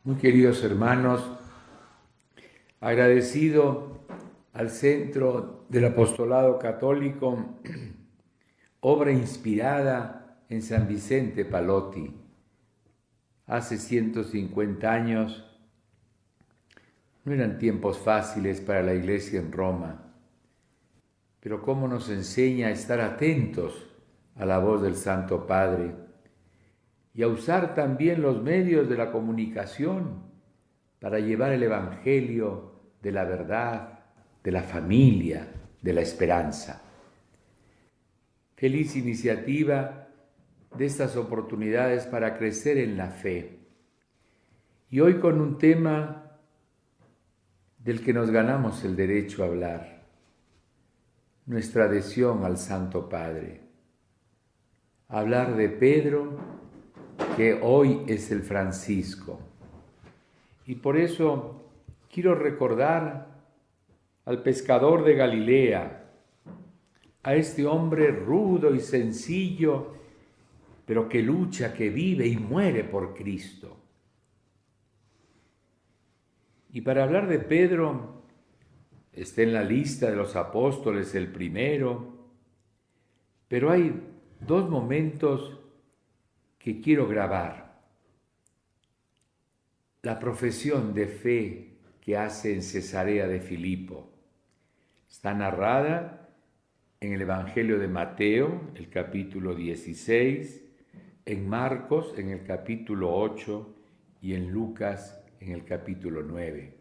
Muy queridos hermanos, agradecido al Centro del Apostolado Católico, obra inspirada en San Vicente Pallotti. Hace 150 años no eran tiempos fáciles para la Iglesia en Roma, pero cómo nos enseña a estar atentos a la voz del Santo Padre y a usar también los medios de la comunicación para llevar el Evangelio de la verdad, de la familia, de la esperanza. Feliz iniciativa de estas oportunidades para crecer en la fe. Y hoy con un tema del que nos ganamos el derecho a hablar, nuestra adhesión al Santo Padre. Hablar de Pedro, que hoy es el Francisco. Y por eso quiero recordar al pescador de Galilea, a este hombre rudo y sencillo, pero que lucha, que vive y muere por Cristo. Y para hablar de Pedro, está en la lista de los apóstoles el primero, pero hay dos momentos que quiero grabar. La profesión de fe que hace en Cesarea de Filipo está narrada en el Evangelio de Mateo, el capítulo 16, en Marcos, en el capítulo 8, y en Lucas, en el capítulo 9.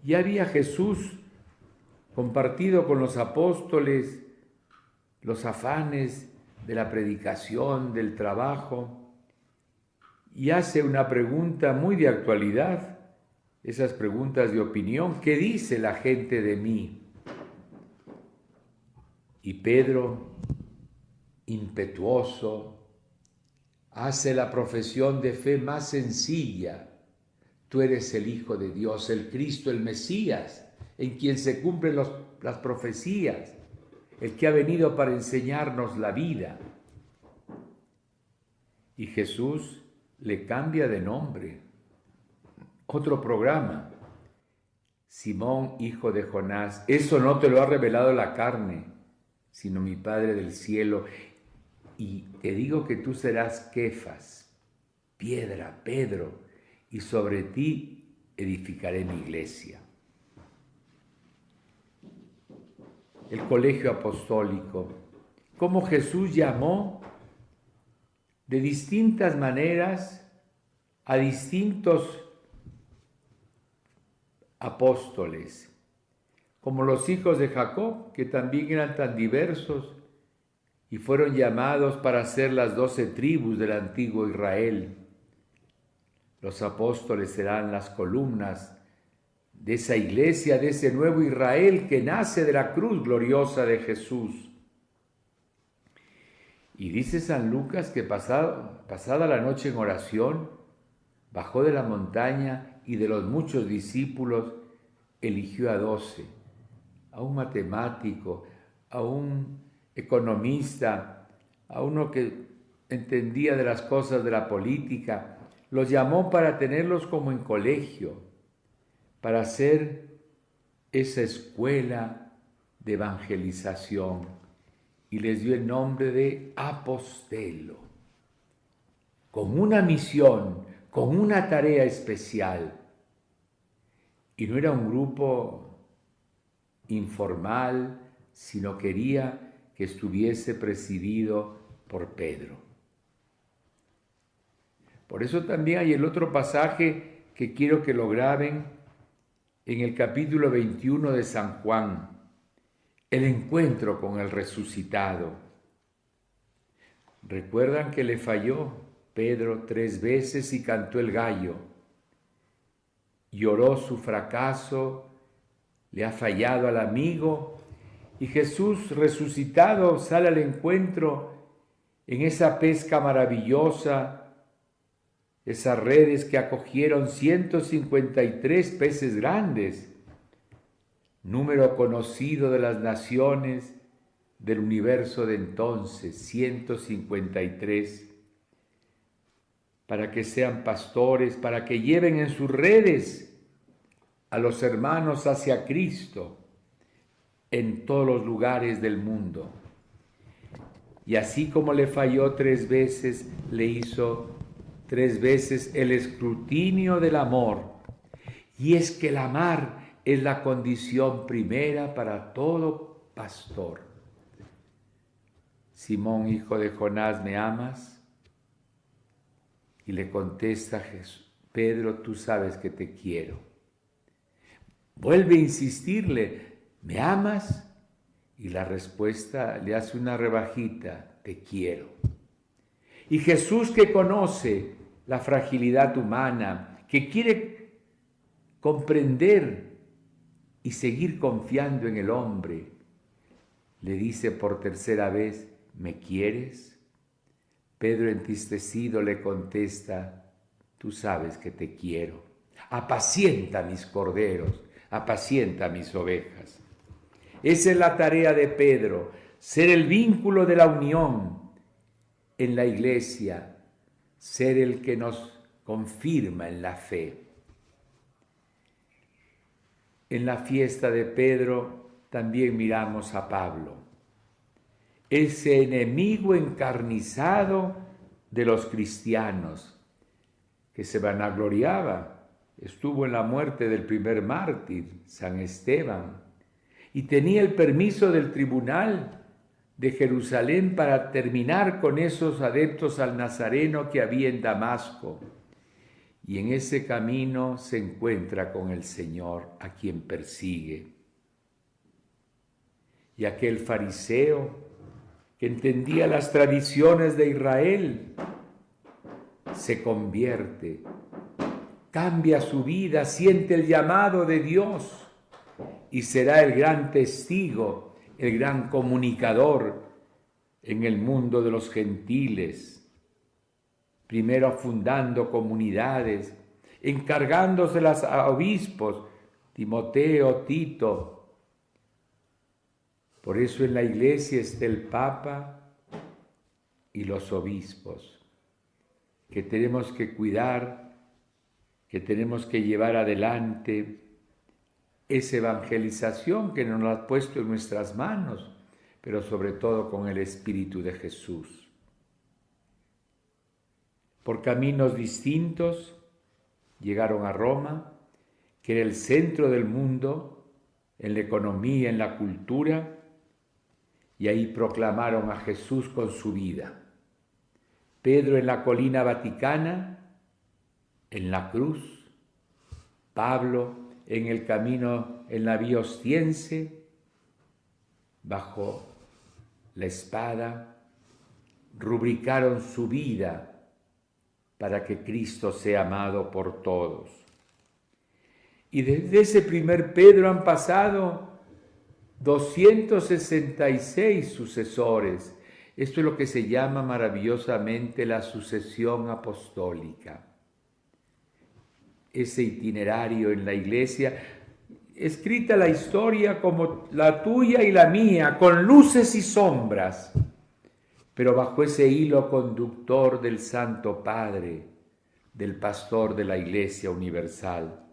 Ya había Jesús compartido con los apóstoles los afanes de la predicación, del trabajo, y hace una pregunta muy de actualidad, esas preguntas de opinión: ¿qué dice la gente de mí? Y Pedro, impetuoso, hace la profesión de fe más sencilla: tú eres el Hijo de Dios, el Cristo, el Mesías, en quien se cumplen las profecías, el que ha venido para enseñarnos la vida. Y Jesús le cambia de nombre. Otro programa: Simón, hijo de Jonás, eso no te lo ha revelado la carne, sino mi Padre del cielo. Y te digo que tú serás Kefas, piedra, Pedro, y sobre ti edificaré mi iglesia. El colegio apostólico, cómo Jesús llamó de distintas maneras a distintos apóstoles, como los hijos de Jacob, que también eran tan diversos y fueron llamados para ser las 12 tribus del antiguo Israel. Los apóstoles serán las columnas de esa iglesia, de ese nuevo Israel que nace de la cruz gloriosa de Jesús. Y dice San Lucas que pasada la noche en oración, bajó de la montaña y de los muchos discípulos eligió a 12, a un matemático, a un economista, a uno que entendía de las cosas de la política. Los llamó para tenerlos como en colegio, para hacer esa escuela de evangelización, y les dio el nombre de apostelo, con una misión, con una tarea especial. Y no era un grupo informal, sino quería que estuviese presidido por Pedro. Por eso también hay el otro pasaje que quiero que lo graben en el capítulo 21 de San Juan, el encuentro con el resucitado. ¿Recuerdan que le falló Pedro 3 veces y cantó el gallo? Lloró su fracaso, le ha fallado al amigo, y Jesús resucitado sale al encuentro en esa pesca maravillosa, esas redes que acogieron 153 peces grandes, número conocido de las naciones del universo de entonces, 153. para que sean pastores, para que lleven en sus redes a los hermanos hacia Cristo en todos los lugares del mundo. Y así como le falló 3 veces, le hizo 3 veces el escrutinio del amor. Y es que el amar es la condición primera para todo pastor. Simón, hijo de Jonás, ¿me amas? Y le contesta Jesús: Pedro, tú sabes que te quiero. Vuelve a insistirle: ¿me amas? Y la respuesta le hace una rebajita: te quiero. Y Jesús, que conoce la fragilidad humana, que quiere comprender y seguir confiando en el hombre, le dice por 3ª vez: ¿me quieres? Pedro, entristecido, le contesta: tú sabes que te quiero. Apacienta mis corderos, apacienta mis ovejas. Esa es la tarea de Pedro, ser el vínculo de la unión en la iglesia, ser el que nos confirma en la fe. En la fiesta de Pedro también miramos a Pablo, ese enemigo encarnizado de los cristianos, que se vanagloriaba, estuvo en la muerte del primer mártir, San Esteban, y tenía el permiso del tribunal de Jerusalén para terminar con esos adeptos al Nazareno que había en Damasco. Y en ese camino se encuentra con el Señor, a quien persigue. Y aquel fariseo que entendía las tradiciones de Israel se convierte, cambia su vida, siente el llamado de Dios y será el gran testigo, el gran comunicador en el mundo de los gentiles. Primero fundando comunidades, encargándoselas a obispos, Timoteo, Tito. Por eso en la iglesia está el Papa y los obispos, que tenemos que cuidar, que tenemos que llevar adelante esa evangelización que nos ha puesto en nuestras manos, pero sobre todo con el Espíritu de Jesús. Por caminos distintos llegaron a Roma, que era el centro del mundo, en la economía, en la cultura, y ahí proclamaron a Jesús con su vida. Pedro en la colina vaticana, en la cruz, Pablo en el camino, en la vía ostiense, bajo la espada, rubricaron su vida para que Cristo sea amado por todos. Y desde ese primer Pedro han pasado 266 sucesores. Esto es lo que se llama maravillosamente la sucesión apostólica. Ese itinerario en la iglesia, escrita la historia como la tuya y la mía, con luces y sombras, pero bajo ese hilo conductor del Santo Padre, del pastor de la Iglesia Universal.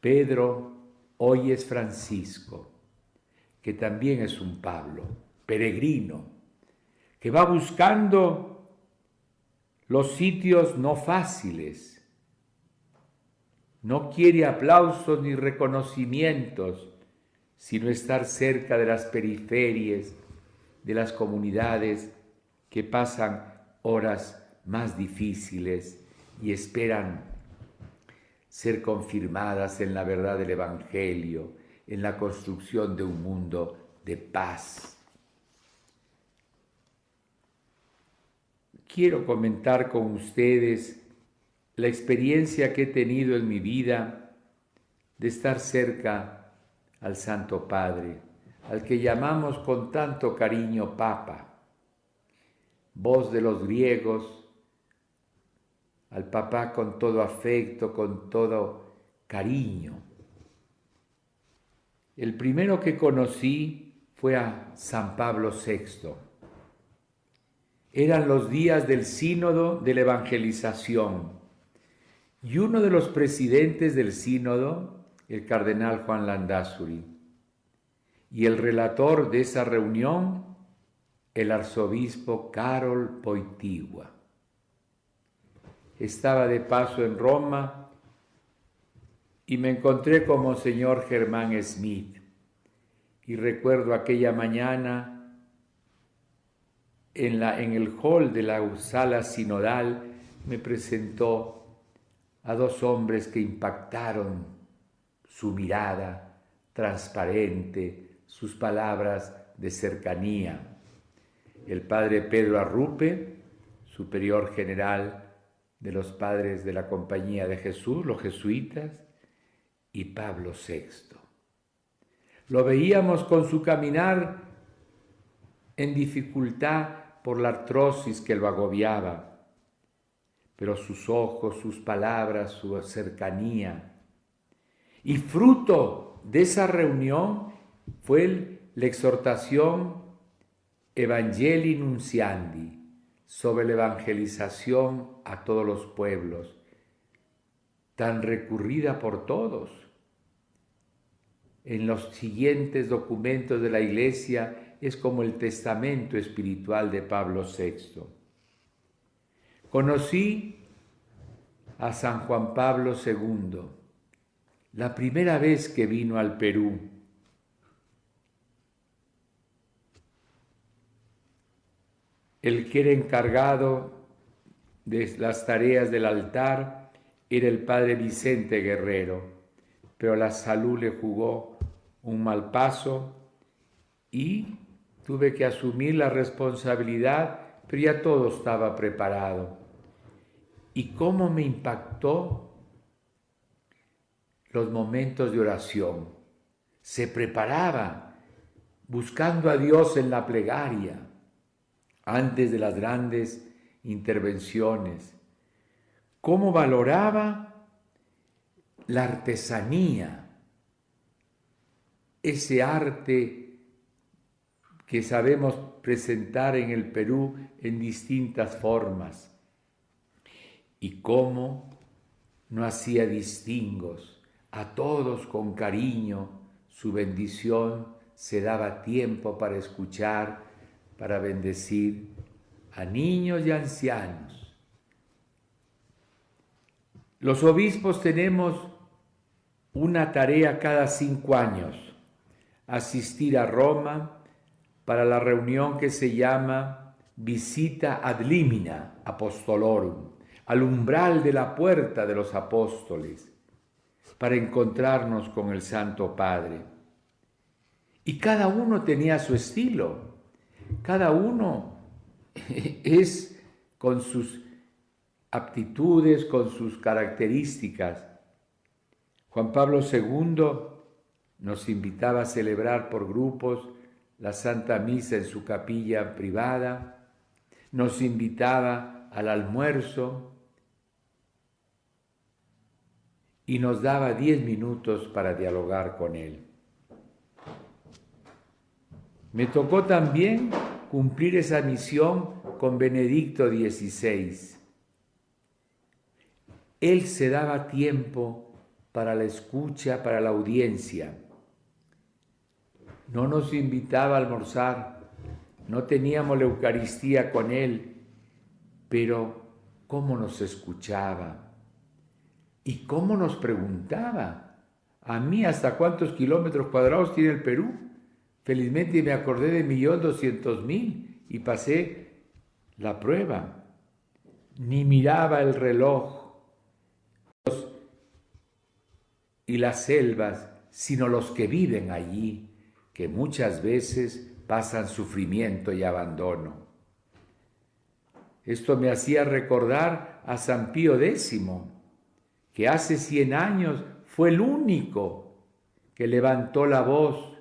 Pedro hoy es Francisco, que también es un Pablo, peregrino, que va buscando los sitios no fáciles, no quiere aplausos ni reconocimientos, sino estar cerca de las periferias, de las comunidades que pasan horas más difíciles y esperan ser confirmadas en la verdad del Evangelio, en la construcción de un mundo de paz. Quiero comentar con ustedes la experiencia que he tenido en mi vida de estar cerca al Santo Padre, al que llamamos con tanto cariño Papa, voz de los griegos, al Papa con todo afecto, con todo cariño. El primero que conocí fue a San Pablo VI. Eran los días del sínodo de la evangelización y uno de los presidentes del sínodo, el cardenal Juan Landázuri, y el relator de esa reunión, el arzobispo Karol Wojtyła. Estaba de paso en Roma y me encontré con Monseñor Germán Smith, y recuerdo aquella mañana en el hall de la sala sinodal me presentó a dos hombres que impactaron: su mirada transparente, sus palabras de cercanía. El padre Pedro Arrupe, superior general de los padres de la Compañía de Jesús, los jesuitas, y Pablo VI. Lo veíamos con su caminar en dificultad por la artrosis que lo agobiaba, pero sus ojos, sus palabras, su cercanía. Y fruto de esa reunión fue la exhortación Evangelii Nunciandi, sobre la evangelización a todos los pueblos, tan recurrida por todos. En los siguientes documentos de la Iglesia es como el testamento espiritual de Pablo VI. Conocí a San Juan Pablo II la primera vez que vino al Perú. El que era encargado de las tareas del altar era el padre Vicente Guerrero, pero la salud le jugó un mal paso y tuve que asumir la responsabilidad, pero ya todo estaba preparado. ¿Y cómo me impactó los momentos de oración? Se preparaba buscando a Dios en la plegaria, antes de las grandes intervenciones. ¿Cómo valoraba la artesanía, ese arte que sabemos presentar en el Perú en distintas formas? Y cómo no hacía distingos, a todos con cariño, su bendición, se daba tiempo para escuchar, para bendecir a niños y ancianos. Los obispos tenemos una tarea cada 5 años: asistir a Roma para la reunión que se llama Visita ad limina apostolorum, al umbral de la puerta de los apóstoles, para encontrarnos con el Santo Padre. Y cada uno tenía su estilo, cada uno es con sus aptitudes, con sus características. Juan Pablo II nos invitaba a celebrar por grupos la Santa Misa en su capilla privada, nos invitaba al almuerzo y nos daba 10 minutos para dialogar con él. Me tocó también cumplir esa misión con Benedicto XVI. Él se daba tiempo para la escucha, para la audiencia. No nos invitaba a almorzar, no teníamos la Eucaristía con él, pero cómo nos escuchaba y cómo nos preguntaba. A mí, ¿hasta cuántos kilómetros cuadrados tiene el Perú? Felizmente me acordé de 1.200.000 y pasé la prueba. Ni miraba el reloj y las selvas, sino los que viven allí, que muchas veces pasan sufrimiento y abandono. Esto me hacía recordar a San Pío X, que hace 100 años fue el único que levantó la voz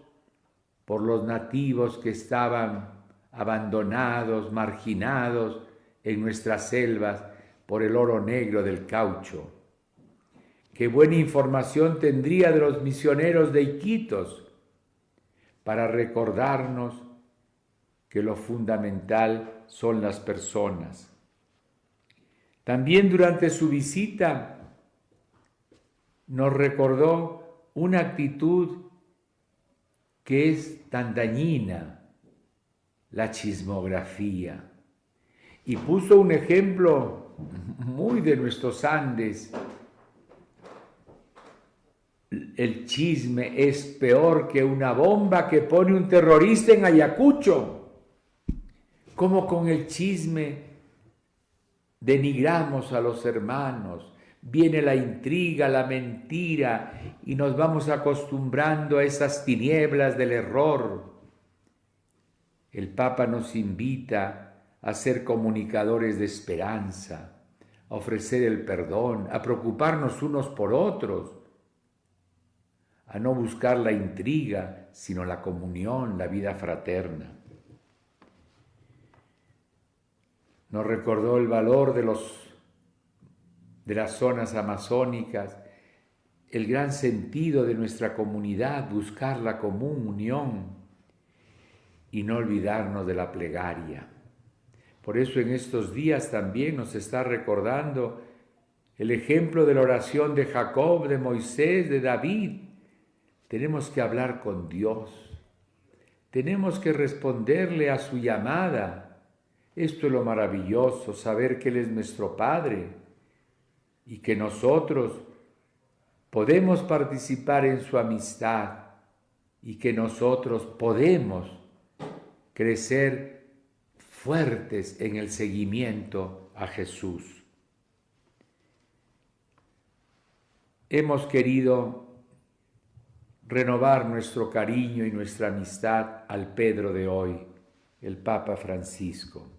por los nativos que estaban abandonados, marginados en nuestras selvas por el oro negro del caucho. Qué buena información tendría de los misioneros de Iquitos para recordarnos que lo fundamental son las personas. También durante su visita nos recordó una actitud que es tan dañina, la chismografía. Y puso un ejemplo muy de nuestros Andes. El chisme es peor que una bomba que pone un terrorista en Ayacucho. Como con el chisme denigramos a los hermanos, viene la intriga, la mentira y nos vamos acostumbrando a esas tinieblas del error. El Papa nos invita a ser comunicadores de esperanza, a ofrecer el perdón, a preocuparnos unos por otros, a no buscar la intriga, sino la comunión, la vida fraterna. Nos recordó el valor de las zonas amazónicas, el gran sentido de nuestra comunidad, buscar la común unión y no olvidarnos de la plegaria. Por eso en estos días también nos está recordando el ejemplo de la oración de Jacob, de Moisés, de David. Tenemos que hablar con Dios, tenemos que responderle a su llamada. Esto es lo maravilloso, saber que Él es nuestro Padre y que nosotros podemos participar en su amistad y que nosotros podemos crecer fuertes en el seguimiento a Jesús. Hemos querido renovar nuestro cariño y nuestra amistad al Pedro de hoy, el Papa Francisco,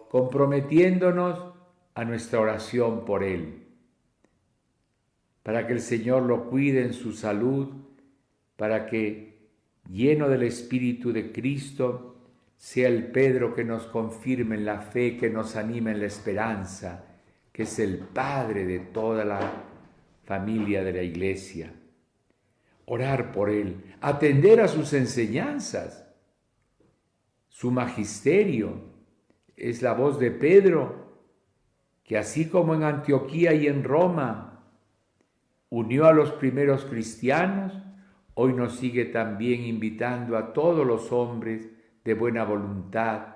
comprometiéndonos a nuestra oración por él, para que el Señor lo cuide en su salud, para que, lleno del Espíritu de Cristo, sea el Pedro que nos confirme en la fe, que nos anime en la esperanza, que es el Padre de toda la familia de la Iglesia. Orar por él, atender a sus enseñanzas, su magisterio. Es la voz de Pedro, que así como en Antioquía y en Roma unió a los primeros cristianos, hoy nos sigue también invitando a todos los hombres de buena voluntad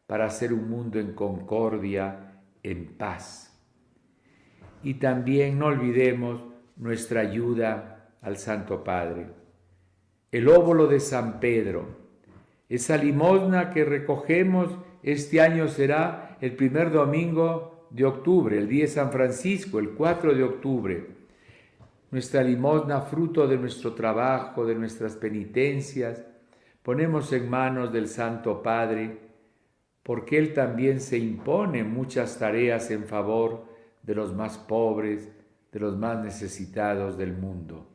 para hacer un mundo en concordia, en paz. Y también no olvidemos nuestra ayuda al Santo Padre. El óbolo de San Pedro, esa limosna que recogemos este año será el primer domingo de octubre, el día de San Francisco, el 4 de octubre. Nuestra limosna, fruto de nuestro trabajo, de nuestras penitencias, ponemos en manos del Santo Padre, porque Él también se impone muchas tareas en favor de los más pobres, de los más necesitados del mundo.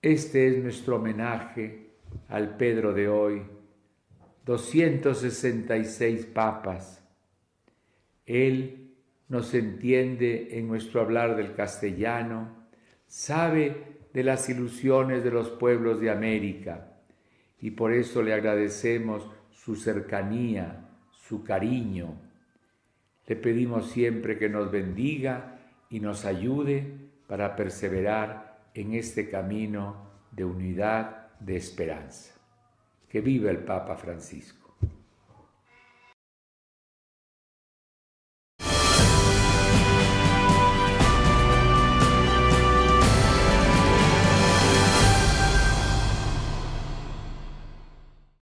Este es nuestro homenaje al Pedro de hoy, 266 papas. Él nos entiende en nuestro hablar del castellano, sabe de las ilusiones de los pueblos de América y por eso le agradecemos su cercanía, su cariño. Le pedimos siempre que nos bendiga y nos ayude para perseverar en este camino de unidad, de esperanza. Que viva el Papa Francisco.